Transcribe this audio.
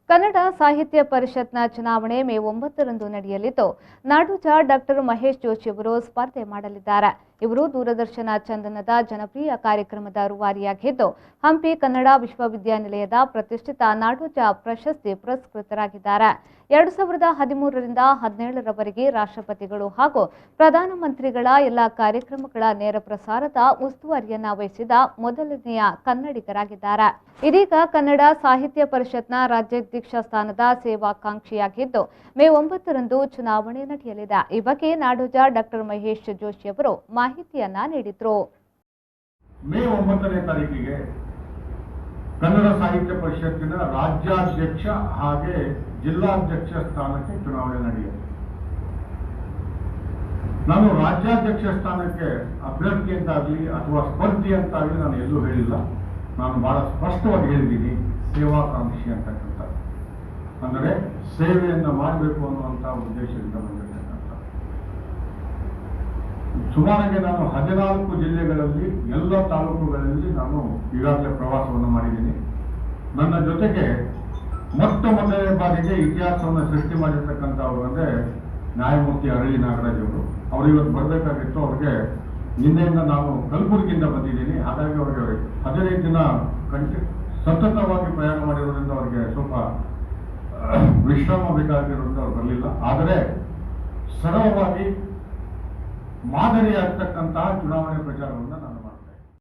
ಕನ್ನಡ ಸಾಹಿತ್ಯ ಪರಿಷತ್ನ ಚುನಾವಣೆ ಮೇ 9ರಂದು ನಡೆಯಲಿದ್ದು, ನಾಡೋಜ ಡಾಕ್ಟರ್ ಮಹೇಶ್ ಜೋಶಿ ಅವರು ಸ್ಪರ್ಧೆ ಮಾಡಲಿದ್ದಾರೆ. ಇವರು ದೂರದರ್ಶನ ಚಂದನದ ಜನಪ್ರಿಯ ಕಾರ್ಯಕ್ರಮದ ರೂವಾರಿಯಾಗಿದ್ದು, ಹಂಪಿ ಕನ್ನಡ ವಿಶ್ವವಿದ್ಯಾನಿಲಯದ ಪ್ರತಿಷ್ಠಿತ ನಾಡೋಜ ಪ್ರಶಸ್ತಿ ಪುರಸ್ಕೃತರಾಗಿದ್ದಾರೆ. 2013ರಿಂದ 17ರವರೆಗೆ ರಾಷ್ಟ್ರಪತಿಗಳು ಹಾಗೂ ಪ್ರಧಾನಮಂತ್ರಿಗಳ ಎಲ್ಲ ಕಾರ್ಯಕ್ರಮಗಳ ನೇರ ಪ್ರಸಾರದ ಉಸ್ತುವಾರಿಯನ್ನ ವಹಿಸಿದ ಮೊದಲನೆಯ ಕನ್ನಡಿಗರಾಗಿದ್ದಾರೆ. ಇದೀಗ ಕನ್ನಡ ಸಾಹಿತ್ಯ ಪರಿಷತ್ನ ರಾಜ್ಯಾಧ್ಯಕ್ಷ ಸ್ಥಾನದ ಸೇವಾಕಾಂಕ್ಷಿಯಾಗಿದ್ದು, ಮೇ 9ರಂದು ಚುನಾವಣೆ ನಡೆಯಲಿದೆ. ಈ ಬಗ್ಗೆ ನಾಡೋಜ ಡಾಕ್ಟರ್ ಮಹೇಶ್ ಜೋಶಿ ಅವರು ಮಾಹಿತಿಯನ್ನ ನೀಡಿದ್ರು. ಮೇ 9ನೇ ತಾರೀಕಿಗೆ ಕನ್ನಡ ಸಾಹಿತ್ಯ ಪರಿಷತ್ತಿನ ರಾಜ್ಯಾಧ್ಯಕ್ಷ ಹಾಗೆ ಜಿಲ್ಲಾಧ್ಯಕ್ಷ ಸ್ಥಾನಕ್ಕೆ ಚುನಾವಣೆ ನಡೆಯುತ್ತೆ. ನಾನು ರಾಜ್ಯಾಧ್ಯಕ್ಷ ಸ್ಥಾನಕ್ಕೆ ಅಭ್ಯರ್ಥಿ ಅಂತಾಗಲಿ ಅಥವಾ ಸ್ಪರ್ಧಿ ಅಂತಾಗಲಿ ನಾನು ಎಲ್ಲೂ ಹೇಳಿಲ್ಲ. ನಾನು ಬಹಳ ಸ್ಪಷ್ಟವಾಗಿ ಹೇಳಿದ್ದೀನಿ, ಸೇವಾಕಾಂಕ್ಷಿ ಅಂತಕ್ಕಂಥ, ಅಂದರೆ ಸೇವೆಯನ್ನು ಮಾಡಬೇಕು ಅನ್ನುವಂಥ ಉದ್ದೇಶದಿಂದ ಬಂದಿರ್ತಕ್ಕಂಥ. ಸುಮಾರಿಗೆ ನಾನು 14 ಜಿಲ್ಲೆಗಳಲ್ಲಿ ಎಲ್ಲ ತಾಲೂಕುಗಳಲ್ಲಿ ನಾನು ಈಗಾಗಲೇ ಪ್ರವಾಸವನ್ನು ಮಾಡಿದ್ದೀನಿ. ನನ್ನ ಜೊತೆಗೆ ಮೊದಲನೇ ಬಾರಿಗೆ ಇತಿಹಾಸವನ್ನು ಸೃಷ್ಟಿ ಮಾಡಿರ್ತಕ್ಕಂಥವ್ರು ಅಂದರೆ ನ್ಯಾಯಮೂರ್ತಿ ಅರಳಿ ನಾಗರಾಜ್ ಅವರು. ಅವರು ಇವತ್ತು ಬರಬೇಕಾಗಿತ್ತು. ಅವ್ರಿಗೆ ನಿನ್ನೆಯಿಂದ ನಾನು ಕಲಬುರಗಿಯಿಂದ ಬಂದಿದ್ದೀನಿ. ಹಾಗಾಗಿ ಅವರಿಗೆ 15 ದಿನ ಸತತವಾಗಿ ಪ್ರಯಾಣ ಮಾಡಿರೋದ್ರಿಂದ ಅವರಿಗೆ ಸ್ವಲ್ಪ ವಿಶ್ರಾಮ ಬೇಕಾಗಿರೋದ್ರಿಂದ ಅವ್ರು ಬರಲಿಲ್ಲ. ಆದರೆ ಸರಳವಾಗಿ ಮಾದರಿಯಾಗ್ತಕ್ಕಂತಹ ಚುನಾವಣೆ ಪ್ರಚಾರವನ್ನು ನಾನು